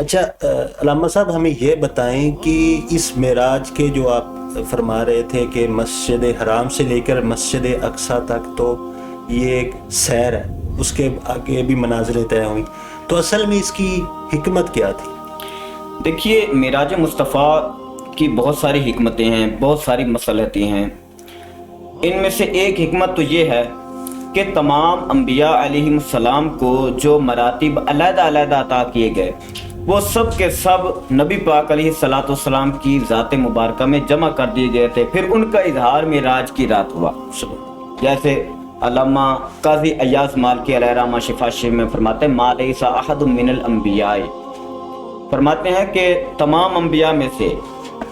اچھا علامہ صاحب ہمیں یہ بتائیں کہ اس معراج کے جو آپ فرما رہے تھے کہ مسجد حرام سے لے کر مسجد اقصی تک تو یہ ایک سیر ہے، اس کے آگے بھی منازلیں طے ہوئیں، تو اصل میں اس کی حکمت کیا تھی؟ دیکھیے معراج مصطفیٰ کی بہت ساری حکمتیں ہیں، بہت ساری مصلحتیں ہیں۔ ان میں سے ایک حکمت تو یہ ہے کہ تمام انبیاء علیہ السلام کو جو مراتب علیحدہ علیحدہ عطا کیے گئے وہ سب کے سب نبی پاک علیہ السلام کی ذات مبارکہ میں جمع کر دیے گئے تھے، پھر ان کا اظہار معراج کی رات ہوا۔ جیسے علامہ قاضی ایاز مالکی علیہ رحمہ شفا شریف میں فرماتے ہیں ما لیس احد من الانبیاء، فرماتے ہیں کہ تمام انبیاء میں سے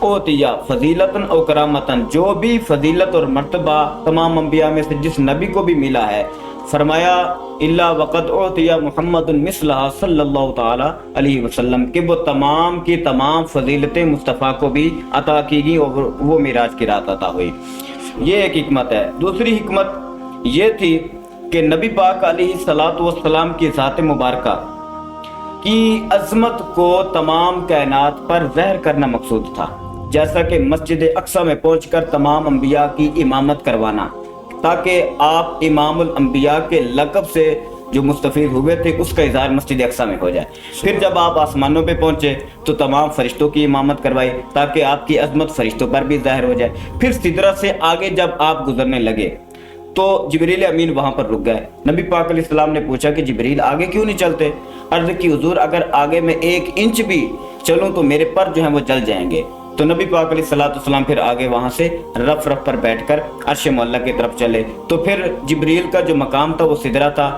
اوتیا فضیلتن او کرامتن، جو بھی فضیلت اور مرتبہ تمام انبیاء میں سے جس نبی کو بھی ملا ہے، فرمایا الا وقد اوتیا محمد مثلہ صلی اللہ تعالی علیہ وسلم، کہ وہ تمام کی تمام فضیلتیں مصطفیٰ کو بھی عطا کی گئی اور وہ معراج کی رات عطا ہوئی۔ یہ ایک حکمت ہے۔ دوسری حکمت یہ تھی کہ نبی پاک علیہ السلام کی ذات مبارکہ کی عظمت کو تمام کائنات پر ظاہر کرنا مقصود تھا، جیسا کہ مسجد اقصی میں پہنچ کر تمام انبیاء کی امامت کروانا، تاکہ آپ امام الانبیاء کے لقب سے جو مستفید ہوئے تھے اس کا اظہار مسجد اقصی میں ہو جائے۔ پھر جب آپ آسمانوں پہ پہنچے تو تمام فرشتوں کی امامت کروائی تاکہ آپ کی عظمت فرشتوں پر بھی ظاہر ہو جائے۔ پھر سدرہ سے آگے جب آپ گزرنے لگے تو جبریل امین وہاں پر رک گئے۔ نبی پاک علیہ السلام نے پوچھا کہ جبریل آگے کیوں نہیں چلتے؟ عرض کی حضور اگر آگے میں 1 انچ بھی چلوں تو میرے پر جو ہیں وہ جل جائیں گے۔ تو نبی پاک علیہ السلام پھر آگے وہاں سے رف پر بیٹھ کر عرش معلیٰ کی طرف چلے، تو پھر جبریل کا جو مقام تھا وہ سدرہ تھا،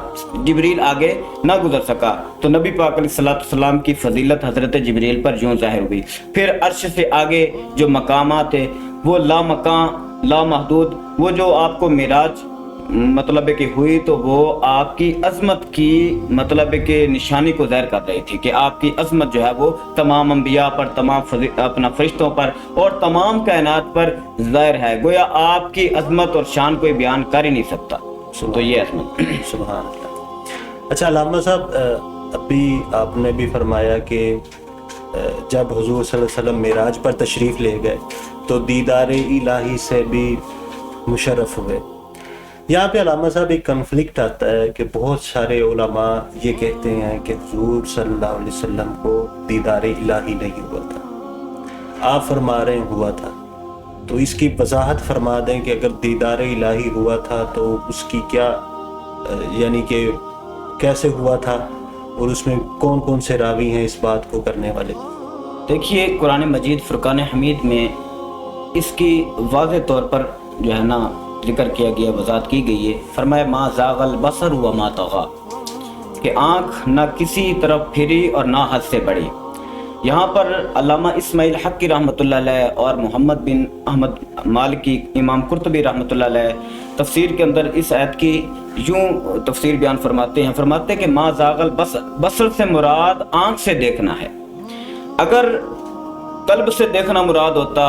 جبریل آگے نہ گزر سکا، تو نبی پاک علیہ السلام کی فضیلت حضرت جبریل پر یوں ظاہر ہوئی۔ پھر عرش سے آگے جو مقامات تھے وہ لا مکان لا محدود، وہ جو آپ کو معراج مطلب ہے کہ ہوئی تو وہ آپ کی عظمت کی مطلب ہے کہ نشانی کو ظاہر کر رہی تھی کہ آپ کی عظمت جو ہے وہ تمام انبیاء پر، تمام اپنا فرشتوں پر اور تمام کائنات پر ظاہر ہے، گویا آپ کی عظمت اور شان کوئی بیان کر ہی نہیں سکتا۔ تو یہ عظمت سبحان اللہ۔ اچھا علامہ صاحب، ابھی آپ نے بھی فرمایا کہ جب حضور صلی اللہ علیہ وسلم معراج پر تشریف لے گئے تو دیدار الہی سے بھی مشرف ہوئے۔ یہاں پہ علامہ صاحب ایک کنفلکٹ آتا ہے کہ بہت سارے علماء یہ کہتے ہیں کہ حضور صلی اللہ علیہ وسلم کو دیدار الہی نہیں ہوا تھا، آپ فرما رہے ہیں ہوا تھا، تو اس کی وضاحت فرما دیں کہ اگر دیدار الہی ہوا تھا تو اس کی کیا یعنی کہ کیسے ہوا تھا اور اس میں کون کون سے راوی ہیں اس بات کو کرنے والے؟ دیکھیے قرآن مجید فرقان حمید میں اس کی واضح طور پر جو ہے نا ذکر کیا گیا، وضاحت کی گئی ہے۔ فرمایا ما زاغ البصر وما طغى، کہ آنکھ نہ کسی طرف پھری اور نہ حد سے بڑھی۔ یہاں پر علامہ اسماعیل حقی رحمۃ اللہ علیہ اور محمد بن احمد مالکی امام قرطبی رحمۃ اللہ علیہ تفسیر کے اندر اس آیت کی یوں تفسیر بیان فرماتے ہیں، فرماتے ہیں کہ ما زاغ البصر، بصر سے مراد آنکھ سے دیکھنا ہے۔ اگر قلب سے دیکھنا مراد ہوتا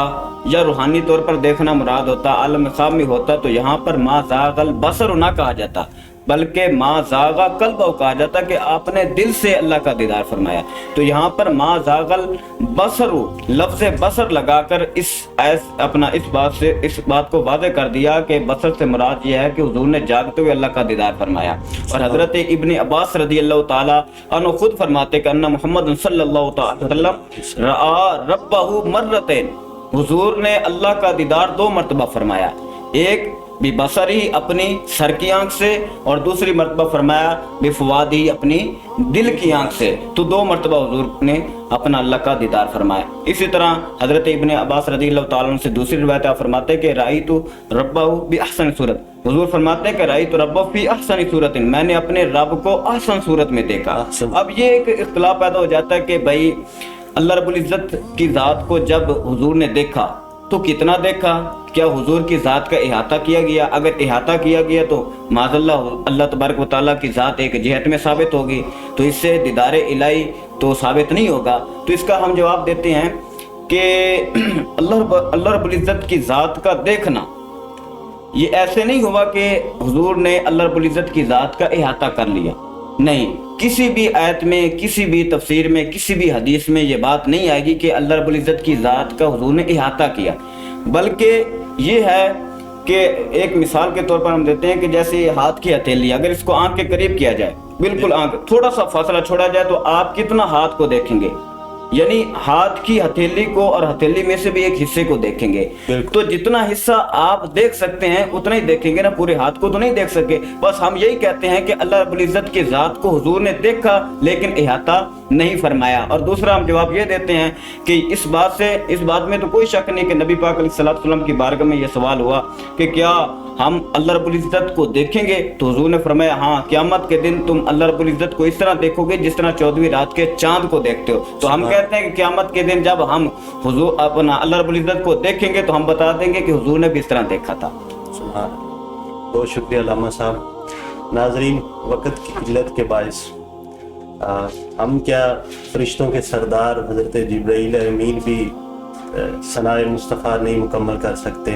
یا روحانی طور پر دیکھنا مراد ہوتا، عالم خواب میں ہوتا، تو یہاں پر ما زاغ البصر نہ کہا جاتا بلکہ ما زاغ قلب کہا جاتا کہ آپ نے دل سے اللہ کا دیدار فرمایا۔ تو یہاں پر ما زاغ البصر لفظ بصر لگا کر اس بات کو واضح کر دیا کہ بصر سے مراد یہ ہے کہ حضور نے جاگتے ہوئے اللہ کا دیدار فرمایا۔ اور حضرت ابن عباس رضی اللہ تعالی عنہ خود فرماتے کہ ان محمد صلی اللہ تعالی وسلم رآ ربہ مرتين، حضور نے اللہ کا دیدار 2 مرتبہ فرمایا، ایک ببصری اپنی سر کی آنکھ سے اور دوسری مرتبہ فرمایا بفوادی اپنی دل کی آنکھ سے، تو 2 مرتبہ حضور نے اپنا اللہ کا دیدار فرمایا۔ اسی طرح حضرت ابن عباس رضی اللہ تعالیٰ عنہ سے دوسری روایت آپ فرماتے ہیں کہ رأیت ربہ بأحسن صورت، حضور فرماتے ہیں کہ رأیت ربہ فی احسن صورت، میں نے اپنے رب کو احسن صورت میں دیکھا۔ اب یہ ایک اختلاف پیدا ہو جاتا ہے کہ بھائی اللہ رب العزت کی ذات کو جب حضور نے دیکھا تو کتنا دیکھا؟ کیا حضور کی ذات کا احاطہ کیا گیا؟ اگر احاطہ کیا گیا تو معاذ اللہ تبارک و تعالیٰ کی ذات ایک جہت میں ثابت ہوگی، تو اس سے دیدار الہی تو ثابت نہیں ہوگا۔ تو اس کا ہم جواب دیتے ہیں کہ اللہ رب العزت کی ذات کا دیکھنا یہ ایسے نہیں ہوا کہ حضور نے اللہ رب العزت کی ذات کا احاطہ کر لیا، نہیں، کسی بھی آیت میں، کسی بھی تفسیر میں، کسی بھی حدیث میں یہ بات نہیں آئے گی کہ اللہ رب العزت کی ذات کا حضور نے احاطہ کیا، بلکہ یہ ہے کہ ایک مثال کے طور پر ہم دیتے ہیں کہ جیسے ہاتھ کی ہتھیلی، اگر اس کو آنکھ کے قریب کیا جائے، بالکل آنکھ، تھوڑا سا فاصلہ چھوڑا جائے تو آپ کتنا ہاتھ کو دیکھیں گے، یعنی ہاتھ کی ہتھیلی کو اور ہتھیلی میں سے بھی ایک حصے کو دیکھیں گے، تو جتنا حصہ آپ دیکھ سکتے ہیں اتنا ہی دیکھیں گے نا، پورے ہاتھ کو تو نہیں دیکھ سکے۔ بس ہم یہی کہتے ہیں کہ اللہ رب العزت کی ذات کو حضور نے دیکھا لیکن احاطہ نہیں فرمایا۔ اور دوسرا ہم جواب یہ دیتے ہیں کہ اس بات میں تو کوئی شک نہیں کہ نبی پاک علیہ الصلوۃ والسلام کی بارگاہ میں یہ سوال ہوا کہ کیا ہم اللہ رب العزت کو دیکھیں گے؟ تو حضور نے فرمایا ہاں، قیامت کے دن تم اللہ رب العزت کو اس طرح دیکھو گے جس طرح 14ویں رات کے چاند کو دیکھتے ہو۔ تو ہم کہتے ہیں کہ قیامت کے دن جب ہم حضور اپنا اللہ رب العزت کو دیکھیں گے تو ہم بتا دیں گے کہ حضور نے بھی اس طرح دیکھا تھا۔ سبحان اللہ۔ بہت شکریہ علامہ صاحب۔ ناظرین، وقت کی قلت کے باعث ہم کیا فرشتوں کے سردار حضرت جبرائیل امین بھی ثناء مصطفیٰ نہیں مکمل کر سکتے؟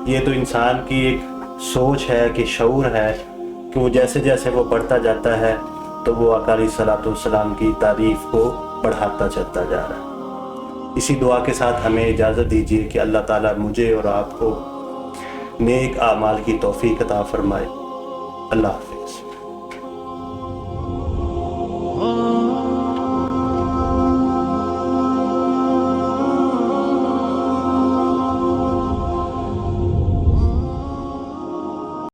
یہ تو انسان کی ایک سوچ ہے کہ شعور ہے کہ وہ جیسے جیسے وہ بڑھتا جاتا ہے تو وہ آقا علیہ الصلوۃ والسلام کی تعریف کو بڑھاتا چلتا جا رہا ہے۔ اسی دعا کے ساتھ ہمیں اجازت دیجیے کہ اللہ تعالیٰ مجھے اور آپ کو نیک اعمال کی توفیق عطا فرمائے۔ اللہ حافظ۔